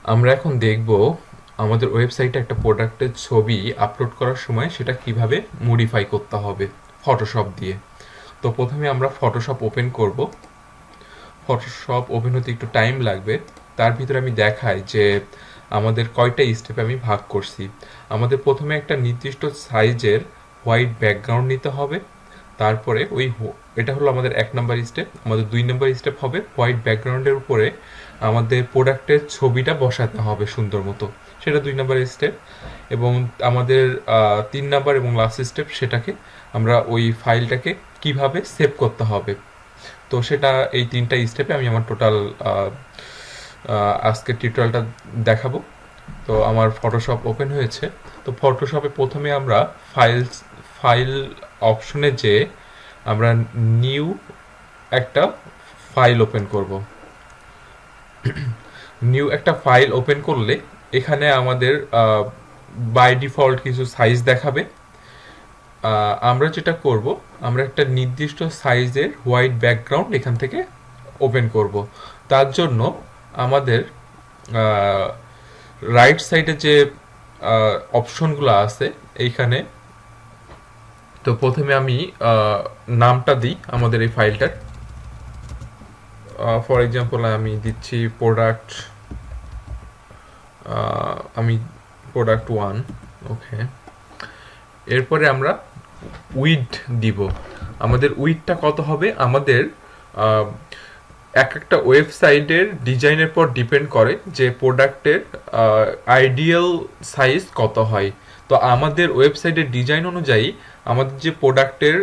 আমরা এখন দেখব আমাদের ওয়েবসাইটে একটা প্রোডাক্টের ছবি আপলোড করার সময় সেটা কিভাবে মডিফাই করতে হবে ফটোশপ দিয়ে। তো প্রথমে আমরা ফটোশপ ওপেন করব। ফটোশপ ওপেন হতে একটু টাইম লাগবে। তার ভিতরে আমি দেখাই যে আমাদের কয়টা স্টেপে আমি ভাগ করছি। আমাদের প্রথমে একটা নির্দিষ্ট সাইজের হোয়াইট ব্যাকগ্রাউন্ড নিতে হবে। তারপরে এটা হলো আমাদের 1 নম্বর স্টেপ। আমাদের 2 নম্বর স্টেপ হবে হোয়াইট ব্যাকগ্রাউন্ডের উপরে আমাদের প্রোডাক্টের ছবিটা বসাতে হবে সুন্দর মতো, সেটা 2 নম্বর স্টেপ। এবং আমাদের 3 নম্বর এবং লাস্ট স্টেপ, সেটাকে আমরা ওই ফাইলটাকে কিভাবে সেভ করতে হবে। তো সেটা এই 3টা স্টেপে আমি আমার টোটাল আজকের টিউটোরিয়ালটা দেখাবো। তো আমার ফটোশপ ওপেন হয়েছে। তো ফটোশপে প্রথমে আমরা ফাইল অপশনে যে আমরা নিউ একটা ফাইল ওপেন করব। নিউ একটা ফাইল ওপেন করলে এখানে আমাদের বাই ডিফল্ট কিছু সাইজ দেখাবে। আমরা যেটা করব, আমরা একটা নির্দিষ্ট সাইজের হোয়াইট ব্যাকগ্রাউন্ড এখান থেকে ওপেন করব। তার জন্য আমাদের রাইট সাইডে যে অপশনগুলো আছে এইখানে, তো প্রথমে আমি নামটা দিই আমাদের এই ফাইলটার। ফর এক্সাম্পল আমি দিচ্ছি প্রোডাক্ট, আমি প্রোডাক্ট 1। ওকে, এরপরে আমরা উইড দিব। আমাদের উইডটা কত হবে, আমাদের এক একটা ওয়েবসাইটের ডিজাইনের পর ডিপেন্ড করে যে প্রোডাক্টের আইডিয়াল সাইজ কত হয়। তো আমাদের ওয়েবসাইটের ডিজাইন অনুযায়ী আমাদের যে প্রোডাক্টের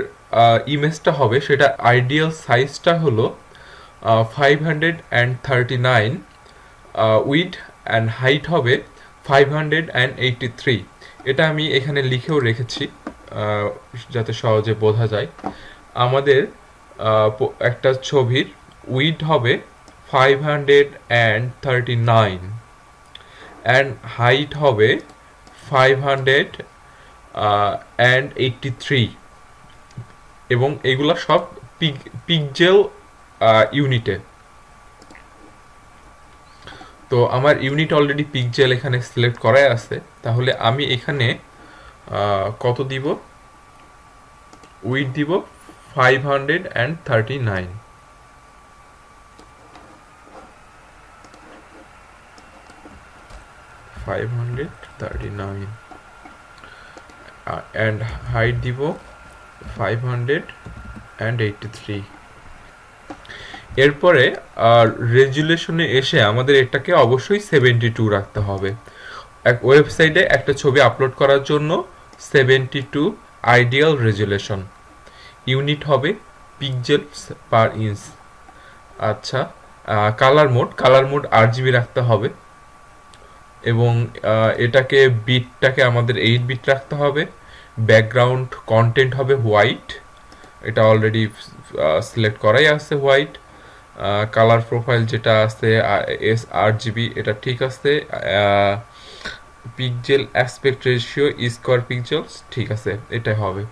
ইমেজটা হবে সেটা আইডিয়াল সাইজটা হলো 539, উইড অ্যান্ড হাইট হবে 583। এটা আমি এখানে লিখেও রেখেছি যাতে সহজে বোঝা যায়। আমাদের একটা ছবির উইড হবে 539 অ্যান্ড হাইট হবে 583, এবং এগুলা সব পিক্সেল ইউনিটে। তো আমার ইউনিট অলরেডি পিক্সেল এখানে সিলেক্ট করাই আছে, তাহলে আমি এখানে কত দিব, উইড দিব 539, and height দিব 583। এরপরে রেজুলেশনে এসে আমাদের এটাকে অবশ্যই 72 রাখতে হবে। এক ওয়েবসাইটে একটা ছবি আপলোড করার জন্য 72 আইডিয়াল রেজুলেশন। ইউনিট হবে পিক্সেলস পার ইঞ্চ। আচ্ছা, কালার মোড RGB রাখতে হবে, এবং এটাকে বিটটাকে আমাদের 8 বিট রাখতে হবে। ব্যাকগ্রাউন্ড কন্টেন্ট হবে হোয়াইট, এটা অলরেডি সিলেক্ট করাই আছে হোয়াইট। কালার প্রোফাইল যেটা আছে RGB, এটা ঠিক আছে। Pixel aspect ratio square pixels, ঠিক আছে, এটাই হবে।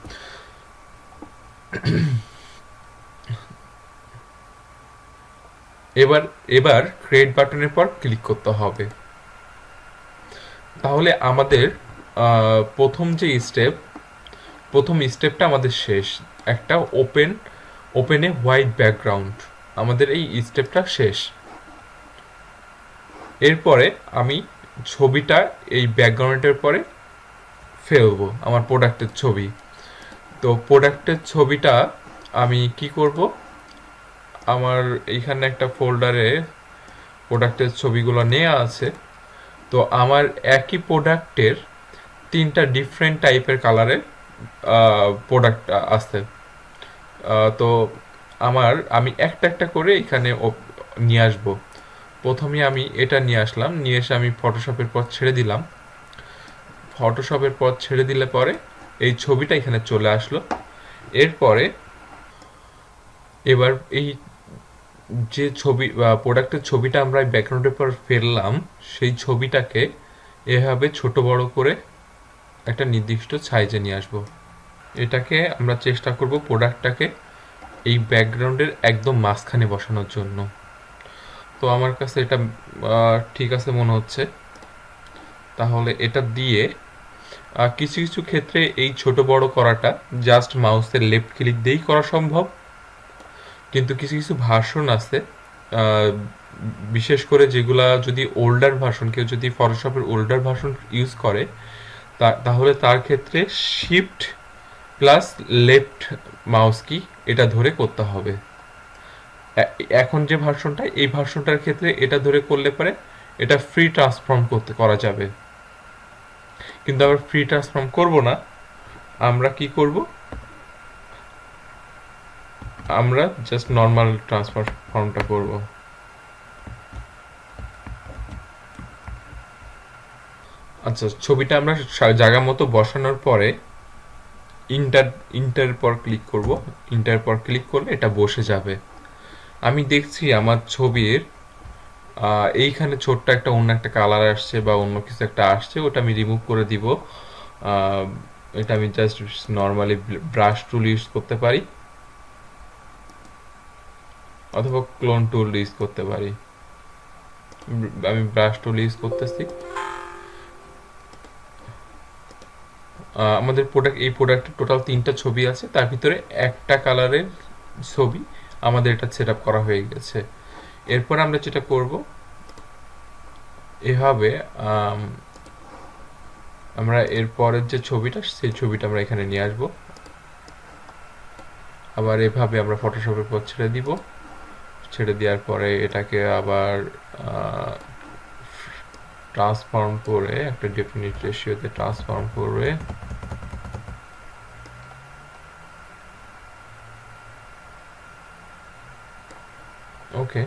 এবার ক্রিয়েট বাটনের পর ক্লিক করতে হবে। তাহলে আমাদের প্রথম স্টেপটা আমাদের শেষ। একটা ওপেনে হোয়াইট ব্যাকগ্রাউন্ড, আমাদের এই স্টেপটা শেষ। এরপরে আমি ছবিটা এই ব্যাকগ্রাউন্ডের পরে ফেলবো, আমার প্রোডাক্টের ছবি। তো প্রোডাক্টের ছবিটা আমি কি করব, আমার এইখানে একটা ফোল্ডারে প্রোডাক্টের ছবিগুলো নেওয়া আছে। তো আমার একই প্রোডাক্টের 3টা ডিফারেন্ট টাইপের কালারের প্রোডাক্ট আছে। তো আমি একটা একটা করে এখানে নিয়ে আসবো। প্রথমে আমি এটা নিয়ে আসলাম, নিয়ে এসে আমি ফটোশপের পর ছেড়ে দিলাম। ফটোশপের পর ছেড়ে দিলে পরে এই ছবিটা এখানে চলে আসলো। এরপরে এবার এই যে ছবি প্রোডাক্টের ছবিটা আমরা ব্যাকগ্রাউন্ডের পর ফেললাম, সেই ছবিটাকে এভাবে ছোট বড় করে একটা নির্দিষ্ট সাইজে নিয়ে আসবো। এটাকে আমরা চেষ্টা করব প্রোডাক্টটাকে এই ব্যাকগ্রাউন্ডের একদম মাঝখানে বসানোর জন্য। তো আমার কাছে এটা ঠিক আছে মনে হচ্ছে। তাহলে এটা দিয়ে কিছু কিছু ক্ষেত্রে এই ছোট বড় করাটা জাস্ট মাউসের লেফট ক্লিক দিয়েই করা সম্ভব, কিন্তু কিছু কিছু ভার্সন আছে, আহ, বিশেষ করে যেগুলা যদি ওল্ডার ভার্সন, কেউ যদি ফটোশপের ওল্ডার ভার্সন ইউজ করে তাহলে তার ক্ষেত্রে শিফট প্লাস লেফট মাউস কি এটা ধরে করতে হবে। এখন যে ভার্সনটা, এই ভার্সনটার ক্ষেত্রে এটা ধরে করলে পরে এটা ফ্রি ট্রান্সফর্ম করা যাবে। কিন্তু আবার ফ্রি ট্রান্সফর্ম করব না, আমরা কি করব, আমরা জাস্ট নর্মাল ট্রান্সফর্মটা করব। আচ্ছা, ছবিটা আমরা জায়গা মতো বসানোর পরে ইন্টার ইন্টার পর ক্লিক করব। ইন্টার পর ক্লিক করলে এটা বসে যাবে। আমি দেখছি আমার ছবির এইখানে ছোট্ট একটা অন্য একটা কালার আসছে বা অন্য কিছু একটা আসছে, ওটা আমি রিমুভ করে দিব। এটা আমি জাস্ট নর্মালি ব্রাশ টুল ইউজ করতে পারি অথবা ক্লোন টুল ইউজ করতে পারি। আমি ব্রাশ টুল ইউজ করতেছি। আমাদের এই প্রোডাক্টের টোটাল 3টা ছবি আছে, তার ভিতরে একটা কালারের ছবি আমাদের এটা সেট আপ করা হয়ে গেছে। এরপর আমরা যেটা করব, এভাবে আমরা এরপরের যে ছবিটা, সেই ছবিটা আমরা এখানে নিয়ে আসব। আবার এভাবে আমরা ফটোশপের পর ছেড়ে দিব। ছেড়ে দেওয়ার পরে এটাকে আবার ট্রান্সফর্ম করে একটা ডেফিনিট রেশিওতে ট্রান্সফর্ম করে ওকে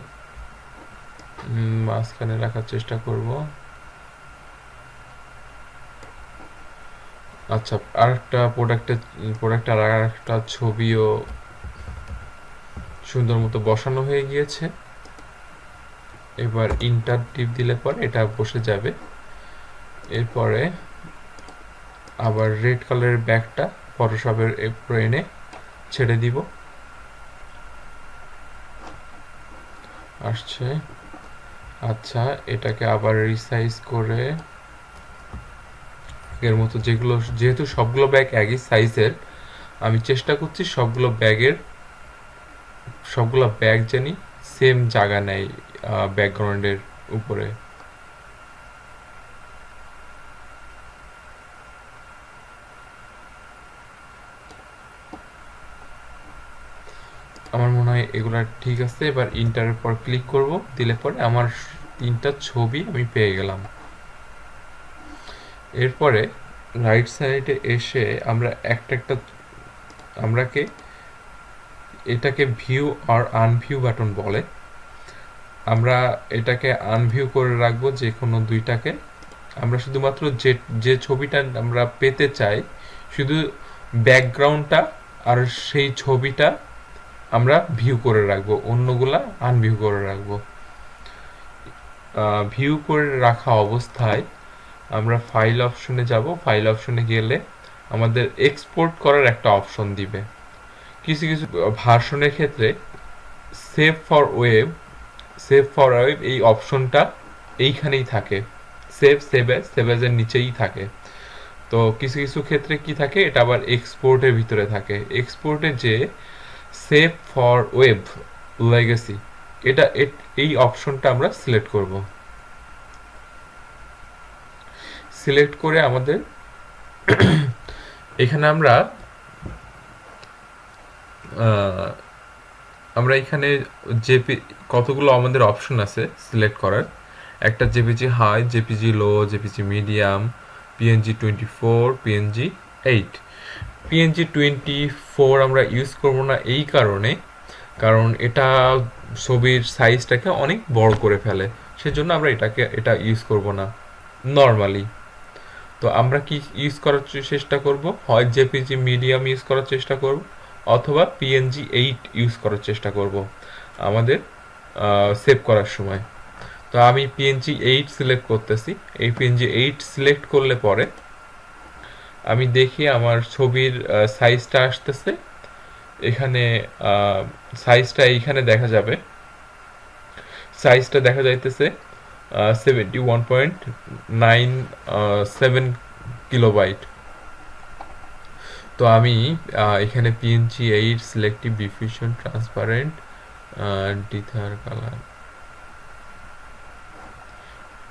মাঝখানে রাখার চেষ্টা করব। আচ্ছা, আরেকটা প্রোডাক্টের আর একটা ছবিও সুন্দর মতো বসানো হয়ে গিয়েছে। এবার ইন্টার টিপ দিলে পরে এটা বসে যাবে। এরপরে আবার রেড কালারের ব্যাগটা ফটোশপের উপরে এনে ছেড়ে দিব। আসছে। আচ্ছা, এটাকে আবার রিসাইজ করে এর মতো, যেহেতু সবগুলো ব্যাগ একই সাইজের, আমি চেষ্টা করছি সবগুলো ব্যাগ জানি সেম জায়গা নেয় ব্যাকগ্রাউন্ডের উপরে। আমার মনে হয় এগুলা ঠিক আছে। এবার ইন্টারের পর ক্লিক করব, দিলে পরে আমার 3টা ছবি আমি পেয়ে গেলাম। এরপরে রাইট সাইডে এসে আমরা এটাকে ভিউ আর আনভিউ বাটন বলে, আমরা এটাকে আনভিউ করে রাখবো যে কোনো দুইটাকে। আমরা শুধুমাত্র যে ছবিটা আমরা পেতে চাই, শুধু ব্যাকগ্রাউন্ডটা আর সেই ছবিটা আমরা ভিউ করে রাখবো, অন্যগুলা আনভিউ করে রাখবো। ভিউ করে রাখা অবস্থায় আমরা ফাইল অপশনে যাব। ফাইল অপশনে গেলে আমাদের এক্সপোর্ট করার একটা অপশন দিবে। কিছু কিছু ভার্সনের ক্ষেত্রে সেভ ফর ওয়েব এই অপশনটা এইখানেই থাকে, সেভ এজ এর নিচেই থাকে। তো কিছু কিছু ক্ষেত্রে কি থাকে, এটা আবার এক্সপোর্টের ভিতরে থাকে। এক্সপোর্টে যে সেভ ফর ওয়েব লেগেসি, এই অপশনটা আমরা সিলেক্ট করব। সিলেক্ট করে আমাদের এখানে আমরা এখানে কতগুলো আমাদের অপশন আছে সিলেক্ট করার। একটা JPG high, JPG low, JPG medium, PNG 24, PNG 8। PNG 24 আমরা ইউজ করব না এই কারণ এটা ছবির সাইজটাকে অনেক বড় করে ফেলে, সেজন্য আমরা এটা ইউজ করব না নর্মালি। তো আমরা কি ইউজ করার চেষ্টা করব, হয় জেপিজি মিডিয়াম ইউজ করার চেষ্টা করব অথবা পিএনজি 8 ইউজ করার চেষ্টা করব আমাদের সেভ করার সময়। তো আমি পিএনজি 8 সিলেক্ট করতেছি। এই পিএনজি 8 সিলেক্ট করলে পরে আমি দেখি আমার ছবির সাইজটা আসতেছে। এখানে সাইজটা এইখানে দেখা যাবে। সাইজটা দেখা যাইতেছে 71.97 কিলোবাইট। তো আমি এখানে PNG 8 selective diffusion transparent dither colour,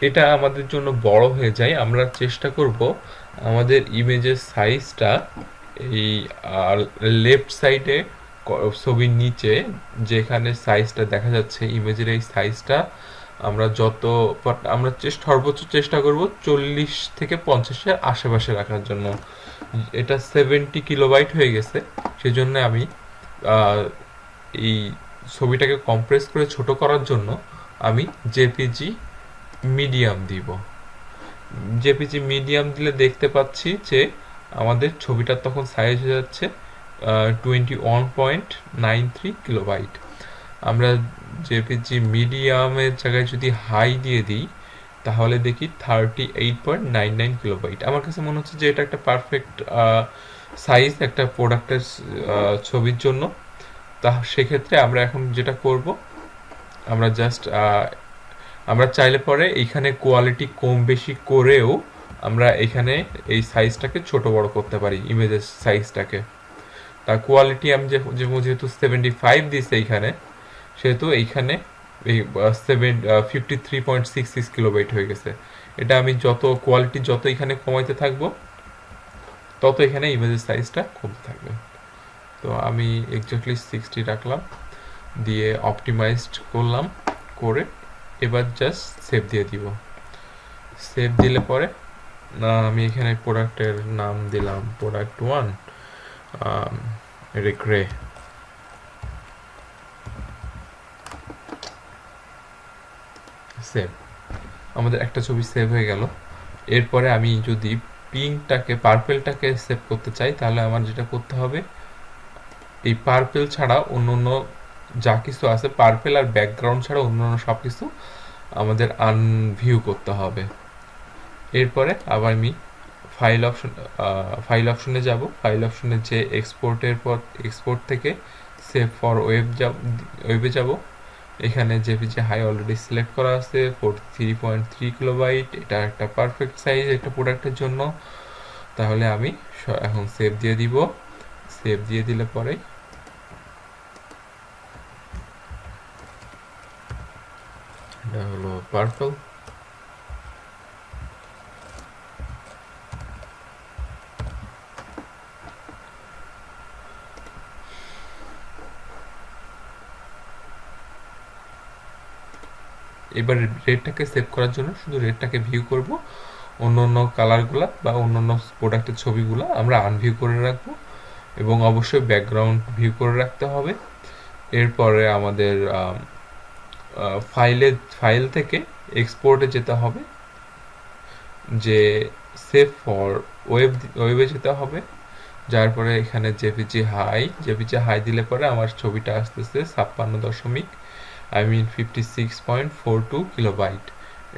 এটা আমাদের জন্য বড় হয়ে যায়। আমরা চেষ্টা করব আমাদের ইমেজের সাইজটা এই লেফট সাইডে ছবির নিচে যেখানে সাইজটা দেখা যাচ্ছে ইমেজের এই সাইজটা আমরা আমরা সর্বোচ্চ চেষ্টা করব 40 থেকে 50-এর আশেপাশে রাখার জন্য। এটা 70 কিলোবাইট হয়ে গেছে, সেজন্য আমি এই ছবিটাকে কম্প্রেস করে ছোট করার জন্য আমি জেপিজি মিডিয়াম দিব। জেপিজি মিডিয়াম দিলে দেখতে পাচ্ছি যে আমাদের ছবিটা তখন সাইজ হয়ে যাচ্ছে 21.93 কিলোবাইট। আমরা জেপিজি মিডিয়ামের জায়গায় যদি হাই দিয়ে দিই তাহলে দেখি 38.99 কিলোবাইট। আমার কাছে মনে হচ্ছে যে এটা একটা পারফেক্ট সাইজ একটা প্রোডাক্টের ছবির জন্য। তা সেক্ষেত্রে আমরা এখন যেটা করব, আমরা জাস্ট আমরা চাইলে পরে এইখানে কোয়ালিটি কম বেশি করেও আমরা এখানে এই সাইজটাকে ছোট বড় করতে পারি, ইমেজের সাইজটাকে। তার কোয়ালিটি আমি যেহেতু 75 দিয়েছে এইখানে, সেহেতু এইখানে এই 53.66 কিলোবাইট হয়ে গেছে। এটা আমি যত কোয়ালিটি যত এখানে কমাইতে থাকবো তত এখানে ইমেজের সাইজটা কমতে থাকবে। তো আমি এক্স্যাক্টলি 60 রাখলাম, দিয়ে অপটিমাইজড করলাম, করে এবার জাস্ট সেভ দিয়ে দিব। সেভ দিলে পরে আমি এখানে প্রোডাক্টের নাম দিলাম প্রোডাক্ট 1 গ্রে। সেভ, আমাদের একটা ছবি সেভ হয়ে গেল। এরপরে আমি যদি পিঙ্কটাকে পার্পেলটাকে সেভ করতে চাই তাহলে আমার যেটা করতে হবে, এই পার্পেল ছাড়া অন্য যা কিছু আছে, পার্পেল আর ব্যাকগ্রাউন্ড ছাড়া অন্য সব কিছু আমাদের আনভিউ করতে হবে। এরপরে আবার আমি ফাইল অপশনে যাব। ফাইল অপশনে যে এক্সপোর্টের পর এক্সপোর্ট থেকে সেভ ফর ওয়েবে যাব। এখানে জেপিজি হাই অলরেডি সিলেক্ট করা আছে 43.3 কিলোবাইট। এটা একটা পারফেক্ট সাইজ একটা প্রোডাক্টের জন্য। তাহলে আমি এখন সেভ দিয়ে দিব। সেভ দিয়ে দিলে পরে এটা হলো পার্পল। এবার রেডটাকে সেভ করার জন্য শুধু রেডটাকে ভিউ করব, অন্য কালারগুলা বা অন্য প্রোডাক্টের ছবিগুলো আমরা আনভিউ করে রাখবো, এবং অবশ্যই ব্যাকগ্রাউন্ড ভিউ করে রাখতে হবে। এরপরে আমাদের ফাইল থেকে এক্সপোর্টে যেতে হবে, যে সেভ ফর ওয়েবে যেতে হবে। যার পরে এখানে জেপিজি হাই দিলে পরে আমার ছবিটা আসতেছে 56.42 কিলোবাইট।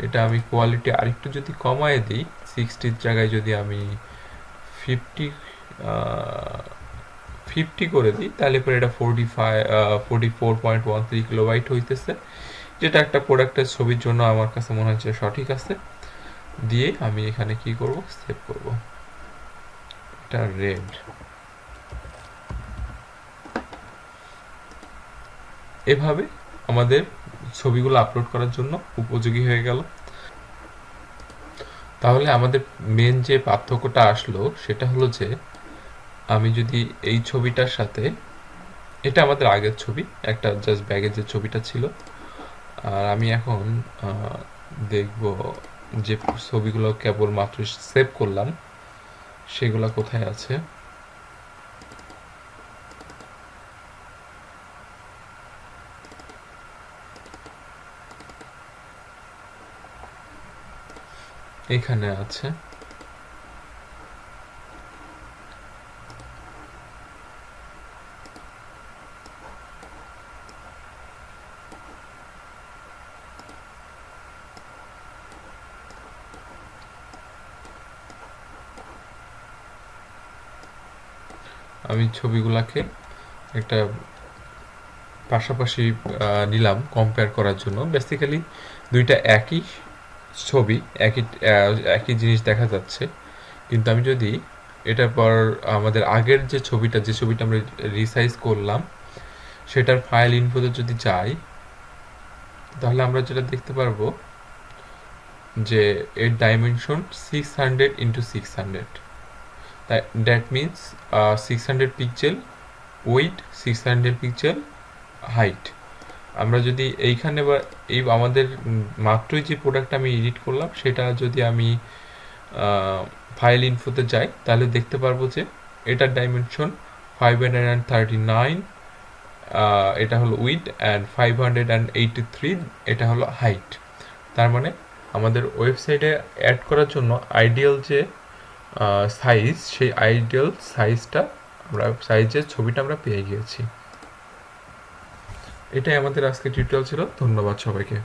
এটা আমি কোয়ালিটি আরেকটু যদি কমায় দিই, 60-র জায়গায় যদি আমি 50 করে দিই তাহলে পরে এটা 44.13 কিলোবাইট হইতেছে, যেটা একটা প্রোডাক্টের ছবির জন্য আমার কাছে মনে হচ্ছে সঠিক আছে। দিয়ে আমি এখানে কি করব, সেভ করব। এটা রেড। এভাবে আমাদের ছবিগুলো আপলোড করার জন্য উপযোগী হয়ে গেল। তাহলে আমাদের মেন যে পার্থক্যটা আসলো সেটা হলো যে আমি যদি এই ছবিটার সাথে, এটা আমাদের আগের ছবি, একটা জাস্ট ব্যাগের যে ছবিটা ছিল, আর আমি এখন দেখব যে ছবিগুলো কেবলমাত্র সেভ করলাম সেগুলো কোথায় আছে। এখানে আছে। আমি ছবিগুলাকে একটা পাশাপাশি নিলাম কম্পেয়ার করার জন্য। বেসিক্যালি দুইটা একই ছবি, একই জিনিস দেখা যাচ্ছে, কিন্তু আমি যদি এটার পর আমাদের আগের যে ছবিটা আমরা রিসাইজ করলাম সেটার ফাইল ইনফোতে যদি যাই, তাহলে আমরা যেটা দেখতে পারবো যে এর dimension 600 × 600, that means 600 pixel with 600 pixel height. আমরা যদি এইখানে বা এই আমাদের মাত্রই যে প্রোডাক্ট আমি এডিট করলাম সেটা যদি আমি ফাইল ইনফোতে যাই, তাহলে দেখতে পারবো যে এটার ডাইমেনশন 539, এটা হলো উইথ, অ্যান্ড 583 এটা হলো হাইট। তার মানে আমাদের ওয়েবসাইটে অ্যাড করার জন্য আইডিয়াল যে সাইজ, সেই আইডিয়াল সাইজের ছবিটা আমরা পেয়ে গিয়েছি। এটাই আমাদের আজকের টিউটোরিয়াল ছিল। ধন্যবাদ সবাইকে।